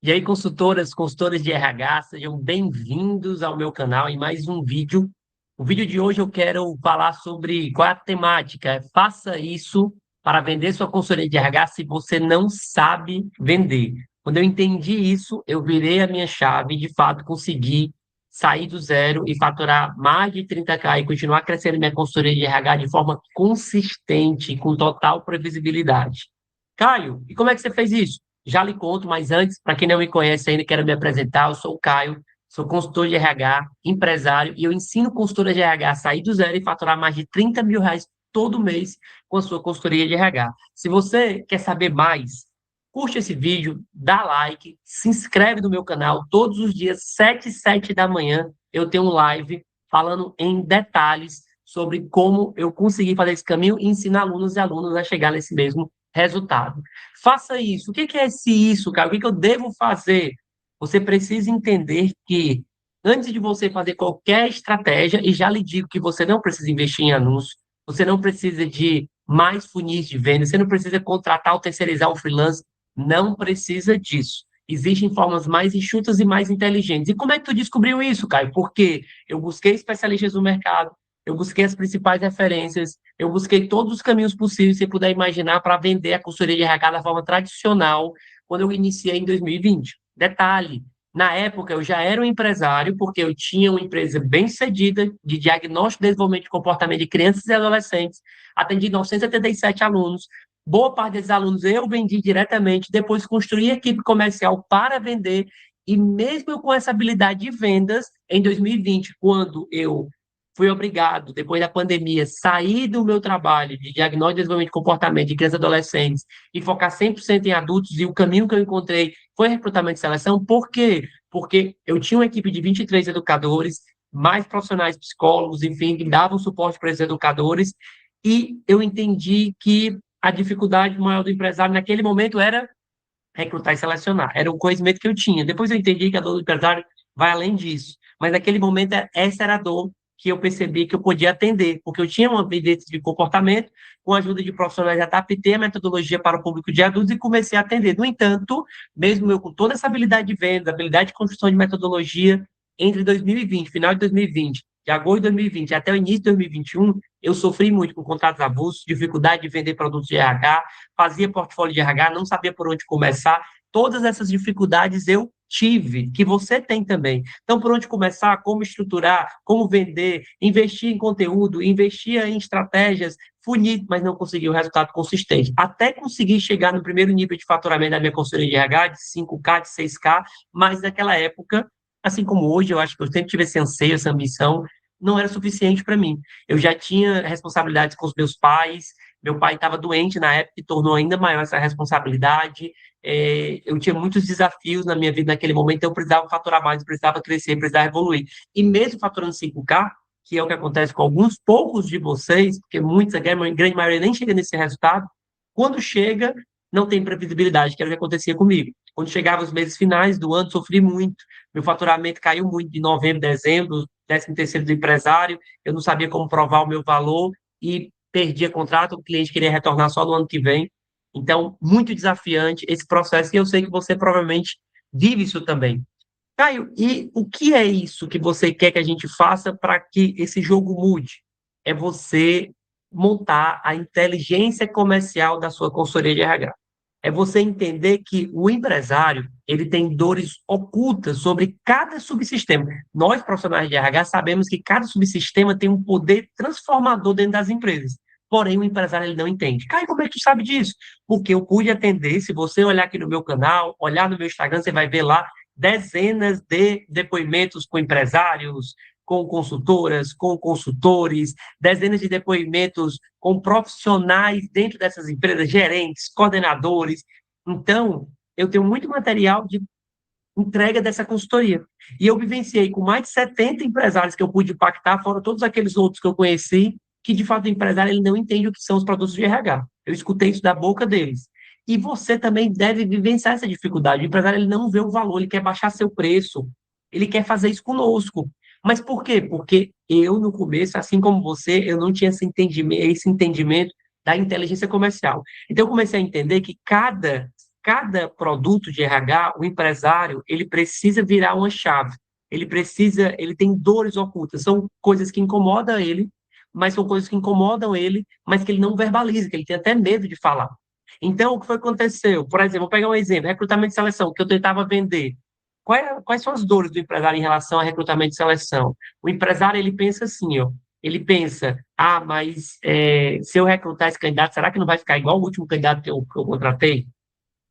E aí, consultoras, consultores de RH, sejam bem-vindos ao meu canal em mais um vídeo. O vídeo de hoje eu quero falar sobre qual é a temática. Faça isso para vender sua consultoria de RH se você não sabe vender. Quando eu entendi isso, eu virei a minha chave e, de fato, consegui sair do zero e faturar mais de 30K e continuar crescendo minha consultoria de RH de forma consistente, com total previsibilidade. Caio, e como é que você fez isso? Já lhe conto, mas antes, para quem não me conhece ainda, quero me apresentar. Eu sou o Caio, sou consultor de RH, empresário, e eu ensino consultora de RH a sair do zero e faturar mais de 30 mil reais todo mês com a sua consultoria de RH. Se você quer saber mais, curte esse vídeo, dá like, se inscreve no meu canal. Todos os dias, 7 e 7 da manhã, eu tenho um live falando em detalhes sobre como eu consegui fazer esse caminho e ensinar alunos e alunas a chegar nesse mesmo resultado. Faça isso. O que é esse isso, cara? O que eu devo fazer? Você precisa entender que, antes de você fazer qualquer estratégia, e já lhe digo que você não precisa investir em anúncios, você não precisa de mais funis de venda, você não precisa contratar ou terceirizar um freelance, não precisa disso. Existem formas mais enxutas e mais inteligentes. E como é que tu descobriu isso, Caio? Porque eu busquei especialistas no mercado, eu busquei as principais referências, eu busquei todos os caminhos possíveis, se você puder imaginar, para vender a consultoria de RH da forma tradicional, quando eu iniciei em 2020. Detalhe, na época eu já era um empresário, porque eu tinha uma empresa bem cedida de diagnóstico e desenvolvimento de comportamento de crianças e adolescentes, atendi 977 alunos. Boa parte desses alunos eu vendi diretamente, depois construí equipe comercial para vender, e mesmo eu com essa habilidade de vendas, em 2020, quando eu fui obrigado, depois da pandemia, sair do meu trabalho de diagnóstico e desenvolvimento de comportamento de crianças e adolescentes e focar 100% em adultos, e o caminho que eu encontrei foi recrutamento e seleção. Por quê? Porque eu tinha uma equipe de 23 educadores, mais profissionais psicólogos, enfim, que davam suporte para esses educadores, e eu entendi que a dificuldade maior do empresário naquele momento era recrutar e selecionar. Era o conhecimento que eu tinha. Depois eu entendi que a dor do empresário vai além disso. Mas naquele momento, essa era a dor que eu percebi que eu podia atender, porque eu tinha uma evidência de comportamento, com a ajuda de profissionais, adaptei a metodologia para o público de adultos e comecei a atender. No entanto, mesmo eu com toda essa habilidade de venda, habilidade de construção de metodologia, entre 2020, final de 2020, de agosto de 2020 até o início de 2021, eu sofri muito com contratos avulsos, dificuldade de vender produtos de RH, fazia portfólio de RH, não sabia por onde começar. Todas essas dificuldades eu tive, que você tem também. Então, por onde começar, como estruturar, como vender, investir em conteúdo, investir em estratégias, funil, mas não consegui o resultado consistente. Até conseguir chegar no primeiro nível de faturamento da minha consultoria de RH, de 5K, de 6K, mas naquela época, assim como hoje, eu acho que eu sempre tive esse anseio, essa ambição, não era suficiente para mim. Eu já tinha responsabilidades com os meus pais, meu pai estava doente na época e tornou ainda maior essa responsabilidade. Eu tinha muitos desafios na minha vida naquele momento, então eu precisava faturar mais, precisava crescer, precisava evoluir. E mesmo faturando 5K, que é o que acontece com alguns poucos de vocês, porque muitos, a grande maioria nem chega nesse resultado, quando chega, não tem previsibilidade, que era o que acontecia comigo. Quando chegava os meses finais do ano, sofri muito, meu faturamento caiu muito de novembro, dezembro, 13º do empresário, eu não sabia como provar o meu valor e perdia contrato, o cliente queria retornar só no ano que vem. Então, muito desafiante esse processo, e eu sei que você provavelmente vive isso também. Caio, e o que é isso que você quer que a gente faça para que esse jogo mude? É você montar a inteligência comercial da sua consultoria de RH. É você entender que o empresário, ele tem dores ocultas sobre cada subsistema. Nós, profissionais de RH, sabemos que cada subsistema tem um poder transformador dentro das empresas. Porém, o empresário ele não entende. Caio, como é que tu sabe disso? Porque eu pude atender, se você olhar aqui no meu canal, olhar no meu Instagram, você vai ver lá dezenas de depoimentos com empresários, com consultoras, com consultores, dezenas de depoimentos com profissionais dentro dessas empresas, gerentes, coordenadores. Então, eu tenho muito material de entrega dessa consultoria. E eu vivenciei com mais de 70 empresários que eu pude impactar, fora todos aqueles outros que eu conheci, que de fato o empresário ele não entende o que são os produtos de RH. Eu escutei isso da boca deles. E você também deve vivenciar essa dificuldade. O empresário ele não vê o valor, ele quer baixar seu preço, ele quer fazer isso conosco. Mas por quê? Porque eu, no começo, assim como você, eu não tinha esse entendimento da inteligência comercial. Então, eu comecei a entender que cada cada produto de RH, o empresário, ele precisa virar uma chave. Ele tem dores ocultas, são coisas que incomodam ele, mas são coisas que incomodam ele, mas que ele não verbaliza, que ele tem até medo de falar. Então, o que foi que aconteceu? Por exemplo, vou pegar um exemplo, recrutamento e seleção, que eu tentava vender. Quais são as dores do empresário em relação a recrutamento e seleção? O empresário, ele pensa assim, ó, ele pensa, mas se eu recrutar esse candidato, será que não vai ficar igual o último candidato que eu contratei?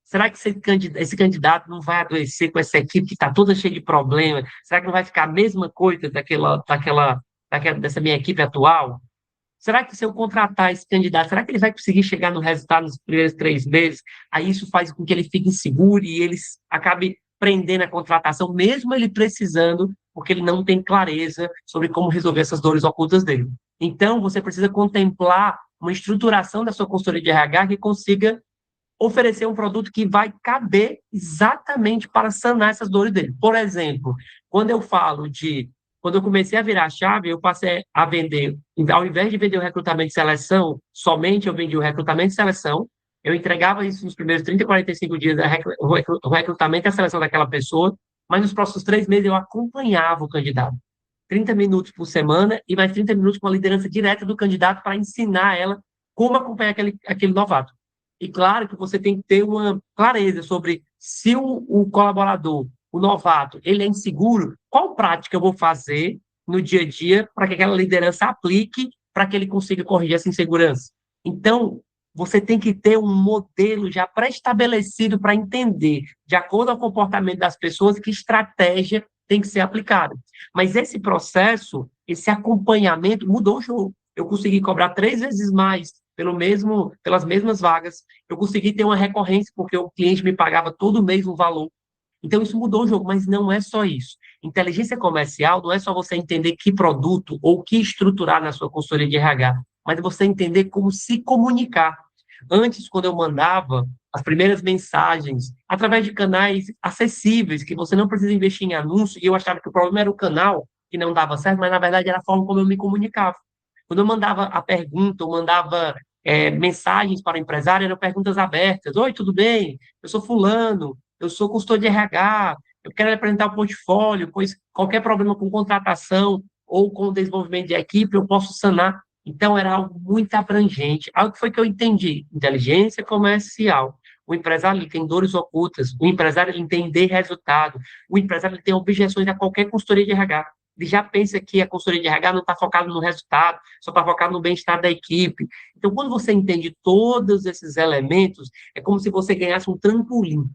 Será que esse candidato não vai adoecer com essa equipe que está toda cheia de problemas? Será que não vai ficar a mesma coisa dessa minha equipe atual? Será que se eu contratar esse candidato, será que ele vai conseguir chegar no resultado nos primeiros 3 meses? Aí isso faz com que ele fique inseguro e ele acabe prendendo a contratação, mesmo ele precisando, porque ele não tem clareza sobre como resolver essas dores ocultas dele. Então, você precisa contemplar uma estruturação da sua consultoria de RH que consiga oferecer um produto que vai caber exatamente para sanar essas dores dele. Por exemplo, quando eu comecei a virar a chave, eu passei a vender, ao invés de vender o recrutamento de seleção, somente eu vendi o recrutamento de seleção, eu entregava isso nos primeiros 30, 45 dias, o recrutamento e a seleção daquela pessoa, mas nos próximos 3 meses eu acompanhava o candidato. 30 minutos por semana e mais 30 minutos com a liderança direta do candidato para ensinar ela como acompanhar aquele novato. E claro que você tem que ter uma clareza sobre se o colaborador, o novato, ele é inseguro, qual prática eu vou fazer no dia a dia para que aquela liderança aplique para que ele consiga corrigir essa insegurança. Então, você tem que ter um modelo já pré-estabelecido para entender, de acordo com o comportamento das pessoas, que estratégia tem que ser aplicada. Mas esse processo, esse acompanhamento mudou o jogo. Eu consegui cobrar 3 vezes mais pelas mesmas vagas. Eu consegui ter uma recorrência, porque o cliente me pagava todo mês um valor. Então, isso mudou o jogo, mas não é só isso. Inteligência comercial não é só você entender que produto ou que estruturar na sua consultoria de RH, mas você entender como se comunicar. Antes, quando eu mandava as primeiras mensagens através de canais acessíveis, que você não precisa investir em anúncio, e eu achava que o problema era o canal, que não dava certo, mas na verdade era a forma como eu me comunicava. Quando eu mandava a pergunta, eu mandava mensagens para o empresário, eram perguntas abertas. Oi, tudo bem? Eu sou fulano, eu sou consultor de RH, eu quero apresentar o portfólio, pois qualquer problema com contratação ou com o desenvolvimento de equipe, eu posso sanar. Então, era algo muito abrangente. Algo que foi que eu entendi. Inteligência comercial. O empresário ele tem dores ocultas, o empresário ele entender resultado, o empresário ele tem objeções a qualquer consultoria de RH. Ele já pensa que a consultoria de RH não está focada no resultado, só está focada no bem-estar da equipe. Então, quando você entende todos esses elementos, é como se você ganhasse um trampolim.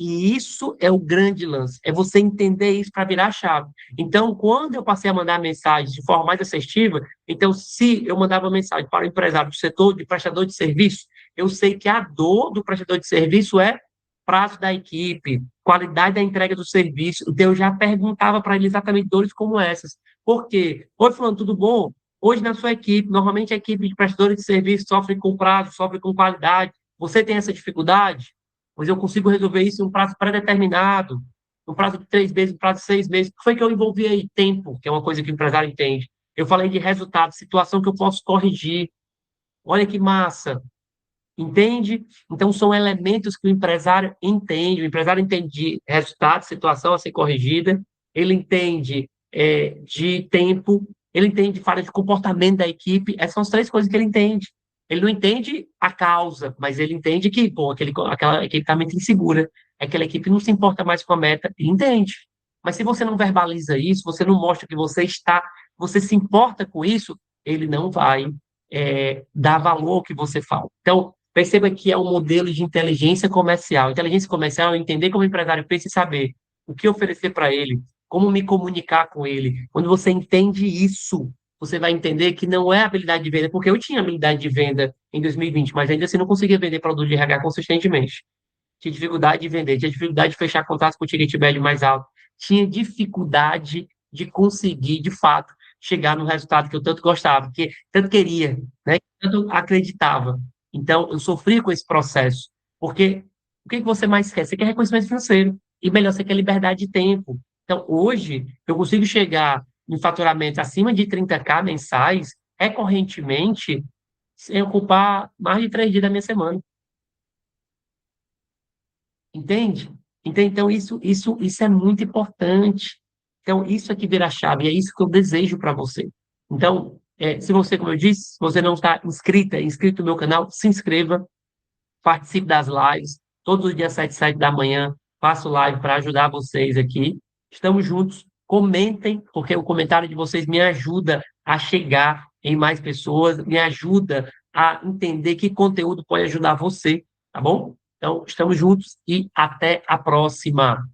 E isso é o grande lance, é você entender isso para virar a chave. Então, quando eu passei a mandar mensagens de forma mais assertiva, então, se eu mandava mensagem para o empresário do setor de prestador de serviço, eu sei que a dor do prestador de serviço é prazo da equipe, qualidade da entrega do serviço. Então, eu já perguntava para ele exatamente dores como essas. Por quê? Oi, fulano, tudo bom? Hoje, na sua equipe, normalmente a equipe de prestadores de serviço sofre com prazo, sofre com qualidade. Você tem essa dificuldade? Pois eu consigo resolver isso em um prazo pré-determinado, um prazo de 3 meses, um prazo de 6 meses. O que foi que eu envolvi aí? Tempo, que é uma coisa que o empresário entende. Eu falei de resultado, situação que eu posso corrigir. Olha que massa. Entende? Então, são elementos que o empresário entende. O empresário entende de resultado, situação a ser corrigida, ele entende de tempo, ele entende de falha de comportamento da equipe. Essas são as 3 coisas que ele entende. Ele não entende a causa, mas ele entende que, pô, aquela equipe está muito insegura, aquela equipe não se importa mais com a meta, ele entende. Mas se você não verbaliza isso, você não mostra que você se importa com isso, ele não vai dar valor ao que você fala. Então, perceba que é um modelo de inteligência comercial. Inteligência comercial é entender como o empresário pensa e saber o que oferecer para ele, como me comunicar com ele. Quando você entende isso, você vai entender que não é habilidade de venda, porque eu tinha habilidade de venda em 2020, mas ainda assim não conseguia vender produto de RH consistentemente. Tinha dificuldade de vender, tinha dificuldade de fechar contratos com ticket médio mais alto, tinha dificuldade de conseguir, de fato, chegar no resultado que eu tanto gostava, que tanto queria, né? Que tanto acreditava. Então, eu sofria com esse processo, porque o que que você mais quer? Você quer reconhecimento financeiro, e melhor, você quer liberdade de tempo. Então, hoje, eu consigo chegar em faturamento acima de 30K mensais, recorrentemente, sem ocupar mais de 3 dias da minha semana. Entende? Então isso é muito importante. Então, isso aqui vira a chave, e é isso que eu desejo para você. Então, se você, como eu disse, se você não está inscrito no meu canal, se inscreva, participe das lives. Todos os dias, 7h da manhã, faço live para ajudar vocês aqui. Estamos juntos. Comentem, porque o comentário de vocês me ajuda a chegar em mais pessoas, me ajuda a entender que conteúdo pode ajudar você, tá bom? Então, estamos juntos e até a próxima.